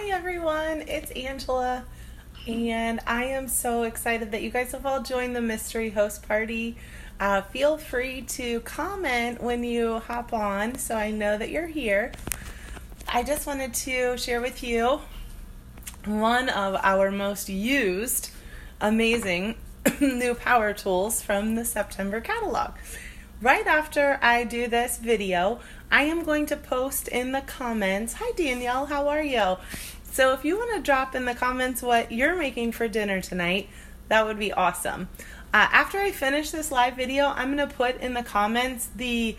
Hi everyone, it's Angela, and I am so excited that you guys have all joined the mystery host party. Feel free to comment when you hop on so I know that you're here. I just wanted to share with you one of our most used, amazing new power tools from the September catalog. Right after I do this video, I am going to post in the comments, hi Danielle, how are you? So if you want to drop in the comments what you're making for dinner tonight, that would be awesome. After I finish this live video, I'm going to put in the comments a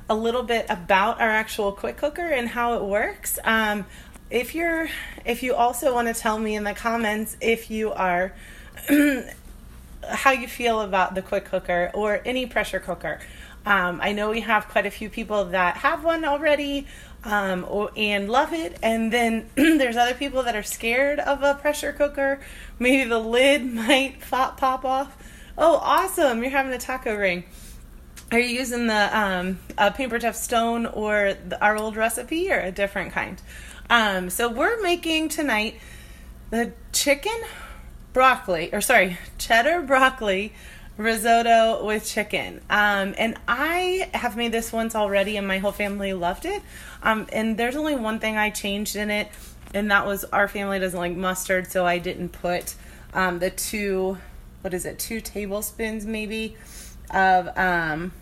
little bit about our actual quick cooker and how it works. If you also want to tell me in the comments if you are how you feel about the quick cooker or any pressure cooker. I know we have quite a few people that have one already and love it, and then there's other people that are scared of a pressure cooker. Maybe the lid might pop off. Oh, awesome! You're having a taco ring. Are you using the Paper Tough Stone or our old recipe or a different kind? So we're making tonight the cheddar broccoli risotto with chicken. And I have made this once already and my whole family loved it. And there's only one thing I changed in it, and that was our family doesn't like mustard, so I didn't put the 2 tablespoons maybe of 1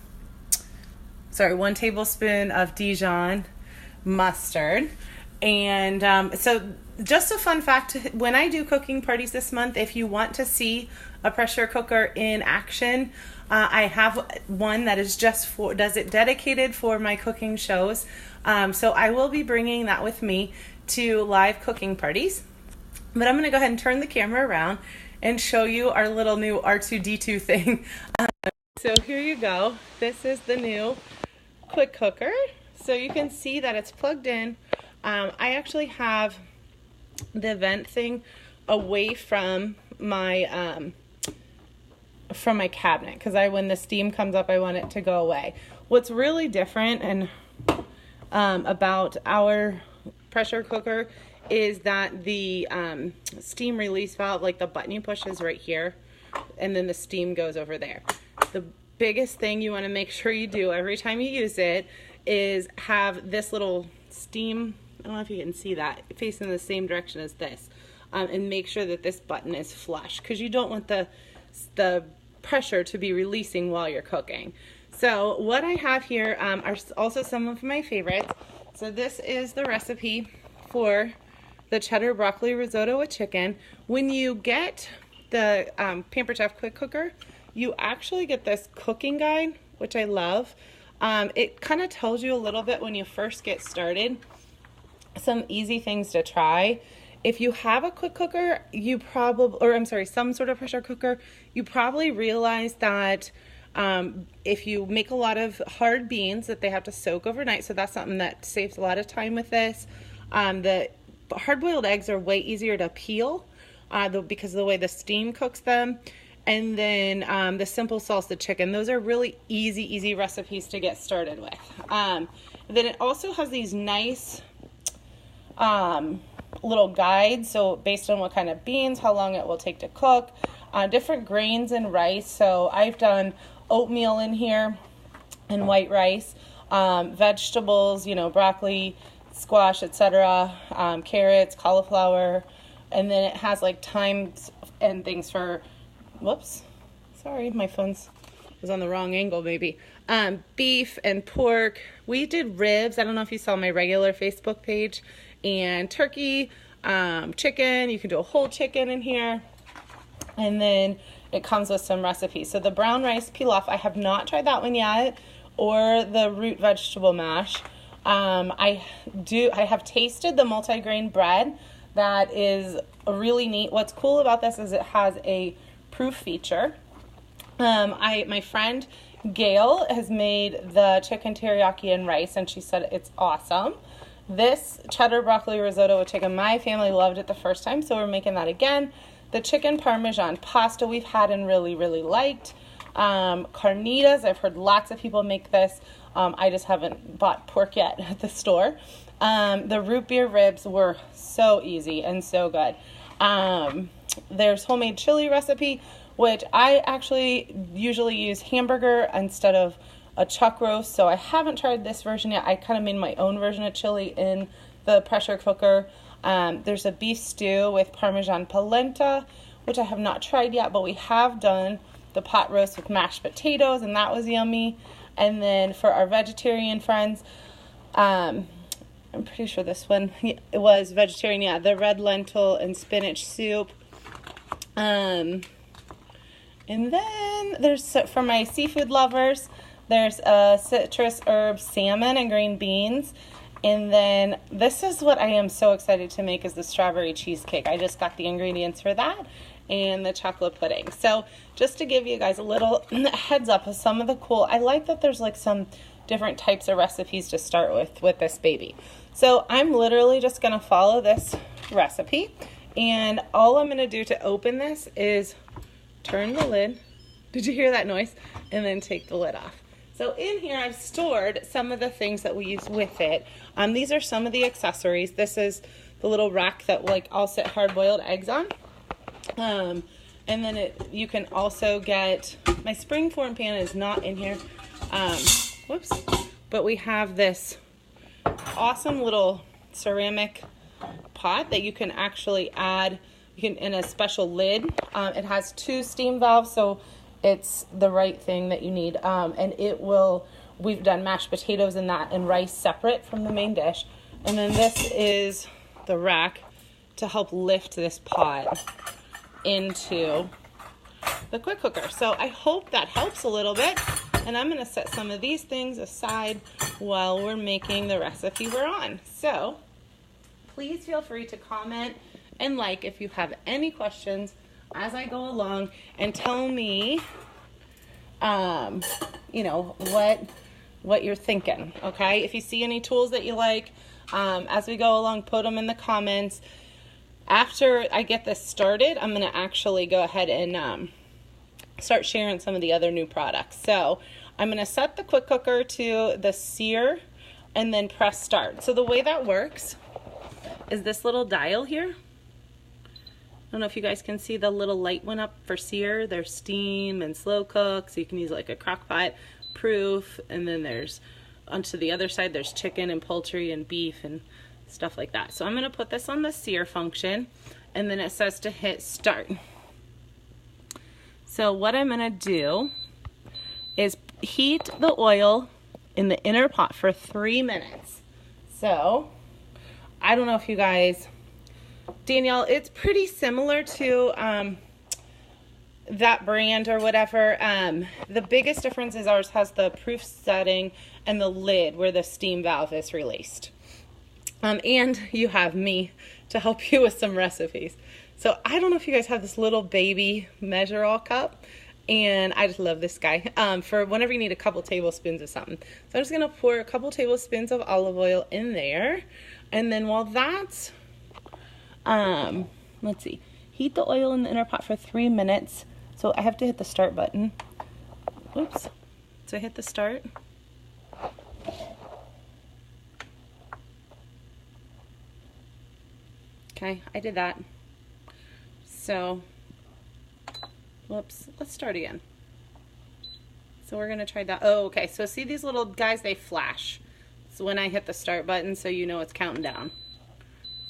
tablespoon of Dijon mustard. And so just a fun fact, when I do cooking parties this month, if you want to see a pressure cooker in action, I have one that is dedicated for my cooking shows. So I will be bringing that with me to live cooking parties. But I'm going to go ahead and turn the camera around and show you our little new R2-D2 thing. So here you go. This is the new quick cooker. So you can see that it's plugged in. I actually have the vent thing away from my cabinet because when the steam comes up, I want it to go away. What's really different and about our pressure cooker is that the steam release valve, like the button you push, is right here, and then the steam goes over there. The biggest thing you want to make sure you do every time you use it is have this little steam, I don't know if you can see that, facing the same direction as this, and make sure that this button is flush because you don't want the pressure to be releasing while you're cooking. So what I have here are also some of my favorites. So this is the recipe for the cheddar broccoli risotto with chicken. When you get the Pamper Chef quick cooker, you actually get this cooking guide, which I love. It kind of tells you a little bit when you first get started, some easy things to try. If you have a quick cooker, some sort of pressure cooker, you probably realize that if you make a lot of hard beans that they have to soak overnight, so that's something that saves a lot of time with this. The hard-boiled eggs are way easier to peel because of the way the steam cooks them. And then the simple salsa chicken, those are really easy recipes to get started with. Then it also has these nice little guides, so based on what kind of beans, how long it will take to cook, different grains and rice. So I've done oatmeal in here and white rice, vegetables, broccoli, squash, etc., carrots, cauliflower, and then it has like times and things for, whoops, sorry, my phone's was on the wrong angle maybe. Beef and pork. We did ribs. I don't know if you saw my regular Facebook page. And turkey, chicken. You can do a whole chicken in here. And then it comes with some recipes. So the brown rice pilaf, I have not tried that one yet, or the root vegetable mash. I have tasted the multigrain bread. That is really neat. What's cool about this is it has a proof feature. My friend Gail has made the chicken teriyaki and rice, and she said it's awesome. This cheddar broccoli risotto with chicken, my family loved it the first time, so we're making that again. The chicken parmesan pasta we've had and really liked. Carnitas, I've heard lots of people make this. I just haven't bought pork yet at the store. The root beer ribs were so easy and so good. There's homemade chili recipe, which I actually usually use hamburger instead of a chuck roast, so I haven't tried this version yet. I kind of made my own version of chili in the pressure cooker. There's a beef stew with Parmesan polenta, which I have not tried yet, but we have done the pot roast with mashed potatoes, and that was yummy. And then for our vegetarian friends, I'm pretty sure this one it was vegetarian, yeah, the red lentil and spinach soup. And then there's, for my seafood lovers, there's a citrus herb salmon and green beans. And then this is what I am so excited to make, is the strawberry cheesecake. I just got the ingredients for that and the chocolate pudding. So just to give you guys a little heads up of some of the cool, I like that there's like some different types of recipes to start with this baby. So I'm literally just gonna follow this recipe, and all I'm gonna do to open this is turn the lid. Did you hear that noise? And then take the lid off. So in here I've stored some of the things that we use with it. These are some of the accessories. This is the little rack that like I'll set hard-boiled eggs on. And then you can also get, my springform pan is not in here. Whoops. But we have this awesome little ceramic pot that you can actually add in a special lid. It has 2 steam valves, so it's the right thing that you need. And it will, we've done mashed potatoes in that and rice separate from the main dish. And then this is the rack to help lift this pot into the quick cooker. So I hope that helps a little bit. And I'm gonna set some of these things aside while we're making the recipe we're on. So please feel free to comment and like if you have any questions as I go along, and tell me, you know, what you're thinking, okay? If you see any tools that you like, as we go along, put them in the comments. After I get this started, I'm gonna actually go ahead and start sharing some of the other new products. So I'm gonna set the quick cooker to the sear and then press start. So the way that works is this little dial here. I don't know if you guys can see the little light went up for sear. There's steam and slow cook, so you can use like a crock pot, proof, and then there's onto the other side there's chicken and poultry and beef and stuff like that. So I'm gonna put this on the sear function, and then it says to hit start. So what I'm gonna do is heat the oil in the inner pot for 3 minutes. So I don't know if you guys, Danielle, it's pretty similar to that brand or whatever. The biggest difference is ours has the proof setting and the lid where the steam valve is released. And you have me to help you with some recipes. So I don't know if you guys have this little baby measure-all cup, and I just love this guy for whenever you need a couple tablespoons of something. So I'm just gonna pour a couple tablespoons of olive oil in there, and then while that's let's see, heat the oil in the inner pot for 3 minutes. So I have to hit the start button. Oops. So I hit the start. Okay, I did that. So, whoops, let's start again. So we're gonna try that. Oh, okay, so see these little guys, they flash. So when I hit the start button, so you know it's counting down.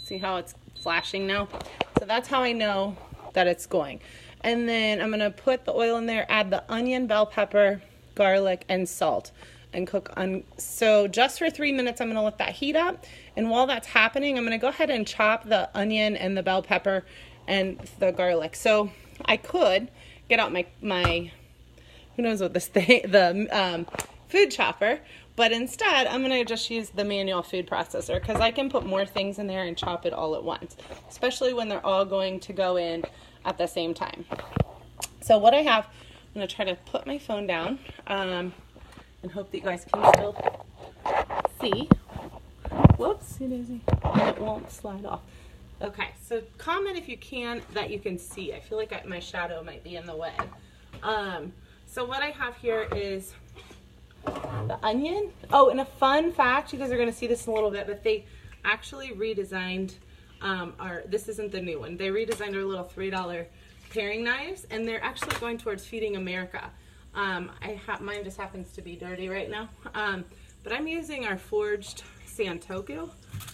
See how it's flashing now? So that's how I know that it's going. And then I'm gonna put the oil in there, add the onion, bell pepper, garlic, and salt, and cook on. So just for 3 minutes, I'm gonna let that heat up. And while that's happening, I'm gonna go ahead and chop the onion and the bell pepper and the garlic. So I could get out my who knows what this thing, the food chopper, but instead I'm gonna just use the manual food processor, because I can put more things in there and chop it all at once, especially when they're all going to go in at the same time. So what I have, I'm gonna try to put my phone down and hope that you guys can still see. Whoops, it won't slide off. Okay, so comment if you can, that you can see. I feel like my shadow might be in the way. So what I have here is the onion. Oh, and a fun fact, you guys are going to see this in a little bit, but they actually redesigned this isn't the new one. They redesigned our little $3 paring knives, and they're actually going towards feeding America. Mine just happens to be dirty right now. But I'm using our forged santoku,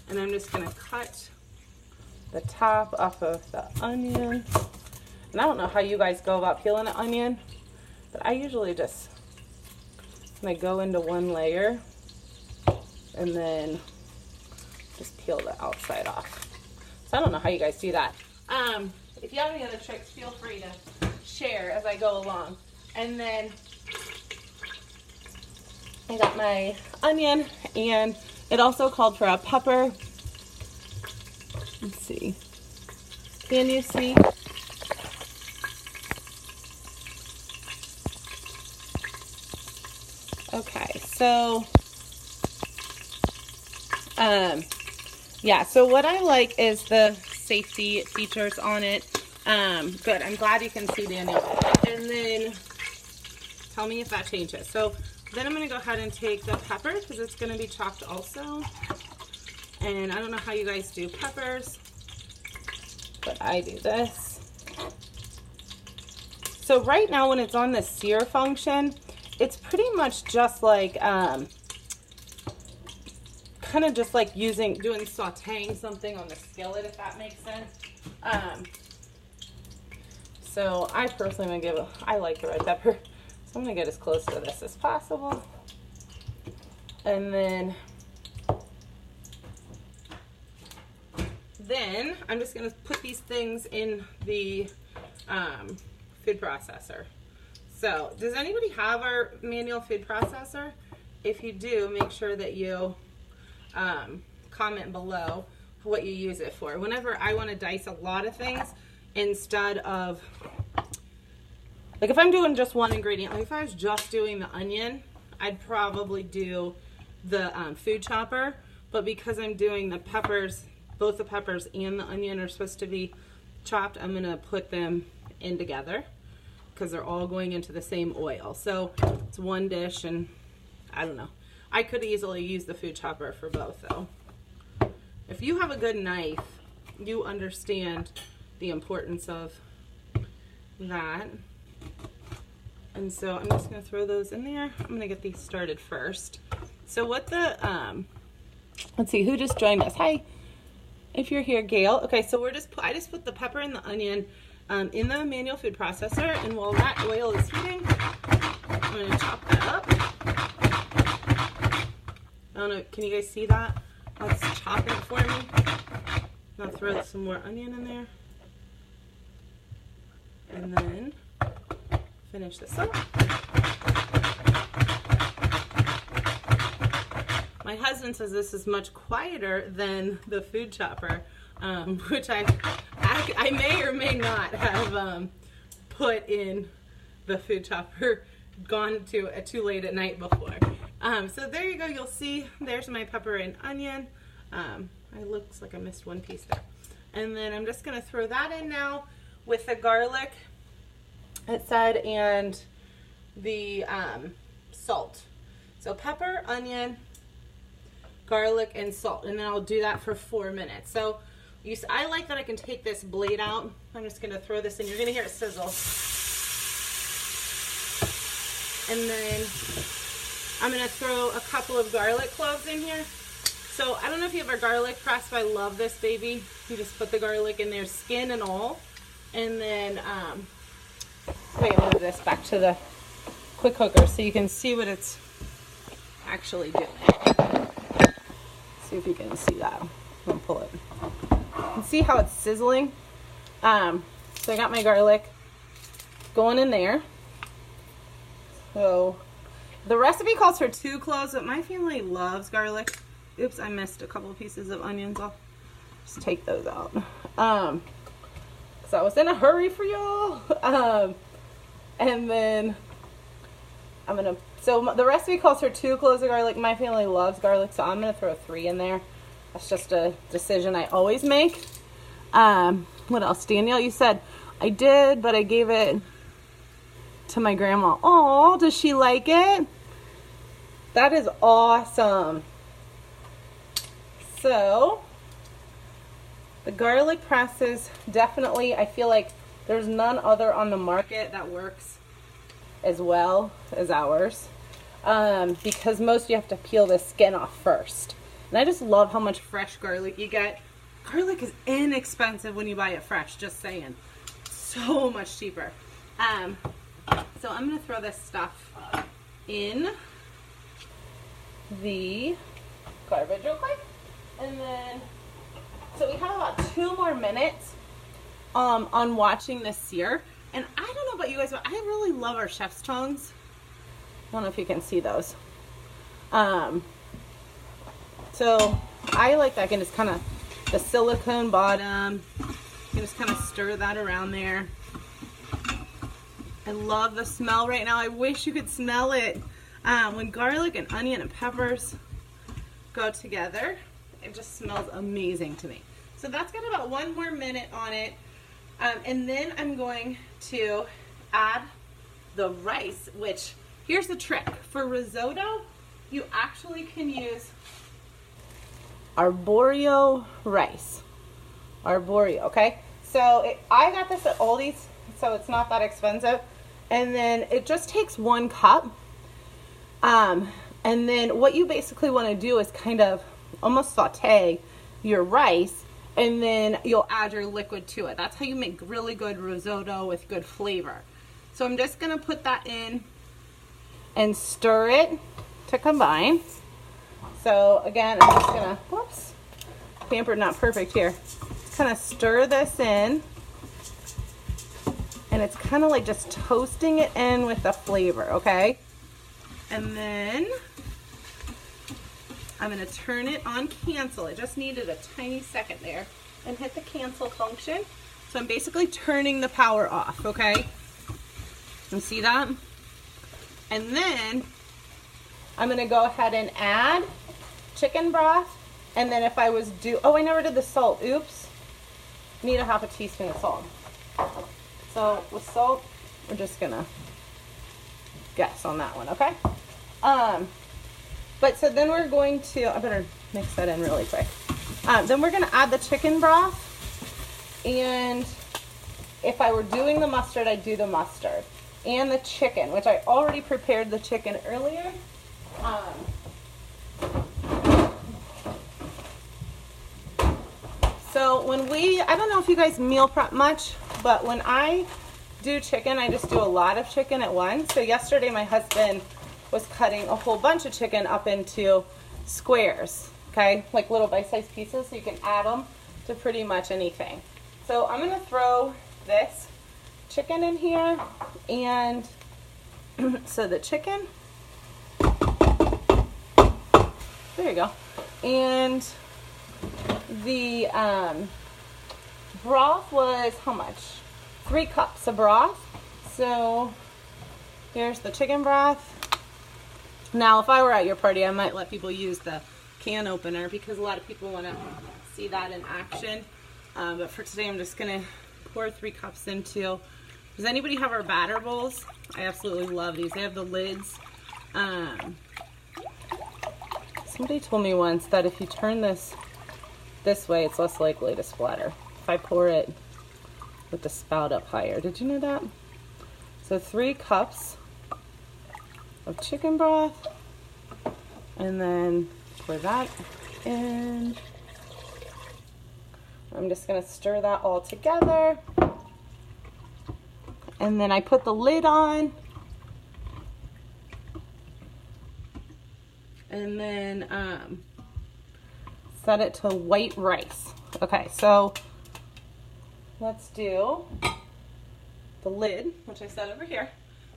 and I'm just going to cut the top off of the onion. And I don't know how you guys go about peeling an onion, but I usually just go into one layer and then just peel the outside off. So I don't know how you guys do that. If you have any other tricks, feel free to share as I go along. And then I got my onion, and it also called for a pepper. Let's see. Can you see? Okay, so yeah, so what I like is the safety features on it. Good, I'm glad you can see, Daniel. And then tell me if that changes. So then I'm going to go ahead and take the pepper, because it's going to be chopped also. And I don't know how you guys do peppers, but I do this. So right now when it's on the sear function, it's pretty much just like, kind of just like doing sauteing something on the skillet, if that makes sense. So I personally am gonna I like the red pepper, so I'm gonna get as close to this as possible. And then I'm just gonna put these things in the food processor. So, does anybody have our manual food processor? If you do, make sure that you comment below what you use it for. Whenever I want to dice a lot of things, instead of, like if I'm doing just one ingredient, like if I was just doing the onion, I'd probably do the food chopper. But because I'm doing the peppers, both the peppers and the onion are supposed to be chopped, I'm going to put them in together, because they're all going into the same oil. So it's one dish, and I don't know. I could easily use the food chopper for both though. If you have a good knife, you understand the importance of that. And so I'm just gonna throw those in there. I'm gonna get these started first. So what the, let's see, who just joined us? Hi, if you're here, Gail. Okay, so I just put the pepper and the onion in the manual food processor, and while that oil is heating, I'm going to chop that up. I don't know, can you guys see that? That's chopping it for me. I'll throw some more onion in there. And then finish this up. My husband says this is much quieter than the food chopper, which I may or may not have put in the food chopper, gone to too late at night before. So there you go. You'll see there's my pepper and onion. It looks like I missed one piece there. And then I'm just going to throw that in now with the garlic, it said, and the salt. So pepper, onion, garlic, and salt. And then I'll do that for 4 minutes. So I like that I can take this blade out. I'm just going to throw this in. You're going to hear it sizzle. And then I'm going to throw a couple of garlic cloves in here. So I don't know if you have our garlic press, but I love this baby. You just put the garlic in there, skin and all. And then, wait, I'll move this back to the quick cooker so you can see what it's actually doing. See if you can see that. I'm going to pull it. You can see how it's sizzling. So I got my garlic going in there. So the recipe calls for 2 cloves, but my family loves garlic. Oops, I missed a couple pieces of onions. I'll just take those out. So I was in a hurry for y'all. And then so the recipe calls for 2 cloves of garlic. My family loves garlic, so I'm gonna throw 3 in there. That's just a decision I always make. What else, Danielle? You said I did, but I gave it to my grandma. Oh, does she like it? That is awesome. So the garlic press is definitely, I feel like there's none other on the market that works as well as ours, because most you have to peel the skin off first. And I just love how much fresh garlic you get. Garlic is inexpensive when you buy it fresh, just saying. So much cheaper. So I'm gonna throw this stuff in the garbage real quick. And then, so we have about 2 more minutes on watching this sear. And I don't know about you guys, but I really love our chef's tongs. I don't know if you can see those. So I like that. I can just kind of, the silicone bottom, you can just kind of stir that around there. I love the smell right now. I wish you could smell it. When garlic and onion and peppers go together, it just smells amazing to me. So that's got about 1 more minute on it. And then I'm going to add the rice, which, here's the trick. For risotto, you actually can use arborio rice. Arborio, okay? So I got this at Aldi's, so it's not that expensive. And then it just takes 1 cup. And then what you basically want to do is kind of almost saute your rice, and then you'll add your liquid to it. That's how you make really good risotto with good flavor. So I'm just going to put that in and stir it to combine. So again, I'm just going to, whoops, pampered not perfect here. Kind of stir this in. And it's kind of like just toasting it in with the flavor, okay? And then I'm going to turn it on cancel. I just needed a tiny second there. And hit the cancel function. So I'm basically turning the power off, okay? You see that? And then I'm going to go ahead and add chicken broth. And then if I was oh, I never did the salt. Oops. Need a half a teaspoon of salt. So with salt, we're just going to guess on that one, okay? But so then we're going to, I better mix that in really quick. Then we're going to add the chicken broth. And if I were doing the mustard, I'd do the mustard. And the chicken, which I already prepared the chicken earlier. So when I don't know if you guys meal prep much, but when I do chicken, I just do a lot of chicken at once. So yesterday my husband was cutting a whole bunch of chicken up into squares, okay? Like little bite-sized pieces, so you can add them to pretty much anything. So I'm gonna throw this chicken in here, and so the chicken, there you go, and the broth was how much? 3 cups of broth. So here's the chicken broth. Now if I were at your party, I might let people use the can opener because a lot of people want to see that in action. But for today I'm just gonna pour 3 cups into. Does anybody have our batter bowls? I absolutely love these. They have the lids. Somebody told me once that if you turn this way, it's less likely to splatter. If I pour it with the spout up higher. Did you know that? So 3 cups of chicken broth, and then pour that in. I'm just gonna stir that all together. And then I put the lid on. And then set it to white rice. Okay, so let's do the lid, which I set over here.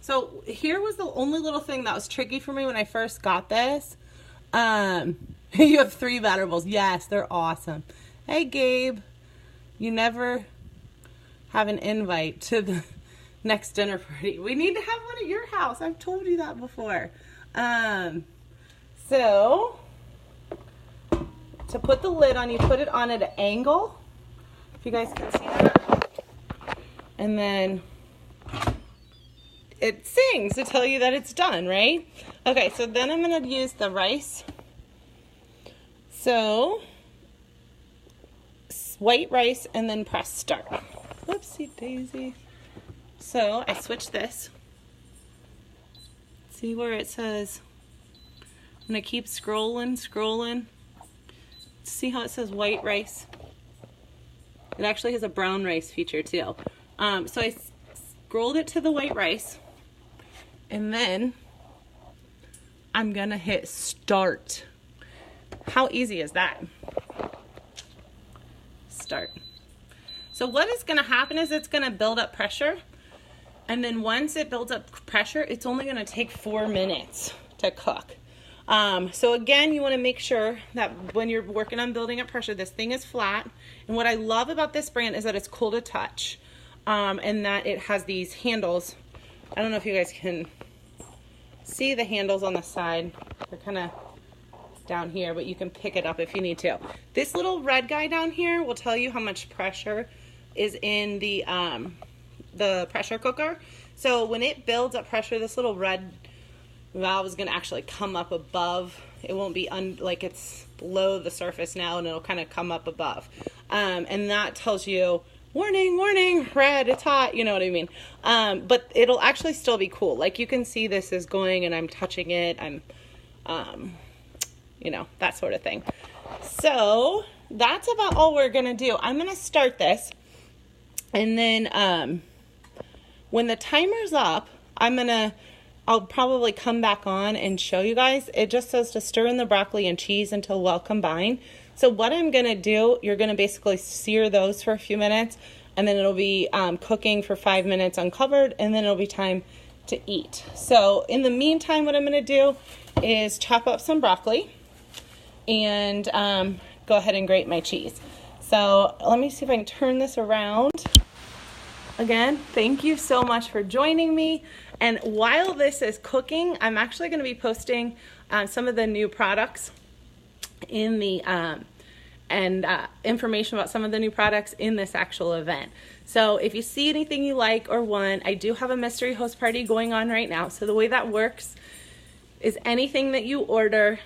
So here was the only little thing that was tricky for me when I first got this. You have 3 batter bowls. Yes, they're awesome. Hey, Gabe, you never have an invite to the next dinner party. We need to have one at your house. I've told you that before. So to put the lid on, you put it on at an angle. If you guys can see that. And then it sings to tell you that it's done, right? Okay, so then I'm gonna use the rice. So, white rice and then press start. Whoopsie daisy. So I switch this. See where it says, I'm gonna keep scrolling. See how it says white rice? It actually has a brown rice feature too. So I scrolled it to the white rice, and then I'm gonna hit start. How easy is that? Start. So what is gonna happen is it's gonna build up pressure, and then once it builds up pressure, it's only gonna take 4 minutes to cook. So again, you want to make sure that when you're working on building up pressure, this thing is flat. And what I love about this brand is that it's cool to touch, and that it has these handles. I don't know if you guys can see the handles on the side. They're kind of down here, but you can pick it up if you need to. This little red guy down here will tell you how much pressure is in the pressure cooker. So when it builds up pressure, this little red valve is going to actually come up above. It won't be like it's below the surface now, and it'll kind of come up above. And that tells you, warning, warning, red, it's hot, you know what I mean? But it'll actually still be cool. Like you can see this is going and I'm touching it. I'm, you know, that sort of thing. So that's about all we're going to do. I'm going to start this. And then when the timer's up, I'll probably come back on and show you guys. It just says to stir in the broccoli and cheese until well combined. So what I'm gonna do, you're gonna basically sear those for a few minutes, and then it'll be cooking for 5 minutes uncovered, and then it'll be time to eat. So in the meantime, what I'm gonna do is chop up some broccoli and go ahead and grate my cheese. So let me see if I can turn this around. Again, thank you so much for joining me. And while this is cooking, I'm actually going to be posting some of the new products in the information about some of the new products in this actual event. So if you see anything you like or want, I do have a mystery host party going on right now. So the way that works is anything that you order,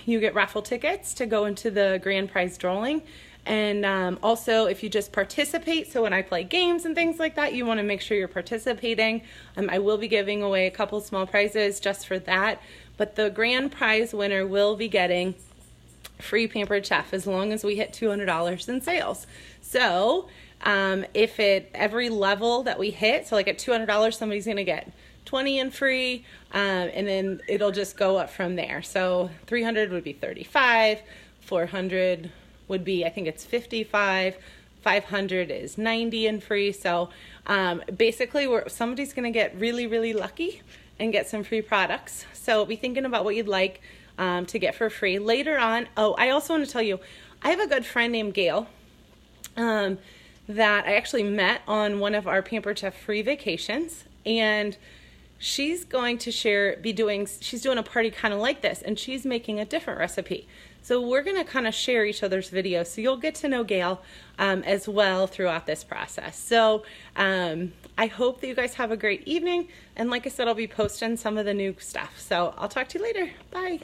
you get raffle tickets to go into the grand prize drawing. And also, if you just participate, so when I play games and things like that, you want to make sure you're participating. I will be giving away a couple small prizes just for that. But the grand prize winner will be getting free Pampered Chef as long as we hit $200 in sales. So if at every level that we hit, so like at $200, somebody's going to get 20 in free, and then it'll just go up from there. So 300 would be 35, 400 would be, I think it's 55, 500 is 90 and free. So basically somebody's gonna get really, really lucky and get some free products. So be thinking about what you'd like to get for free. Later on, oh, I also want to tell you, I have a good friend named Gail that I actually met on one of our Pampered Chef free vacations, and she's going to she's doing a party kind of like this, and she's making a different recipe. So we're going to kind of share each other's videos, so you'll get to know Gail as well throughout this process. So I hope that you guys have a great evening, and like I said, I'll be posting some of the new stuff. So I'll talk to you later. Bye.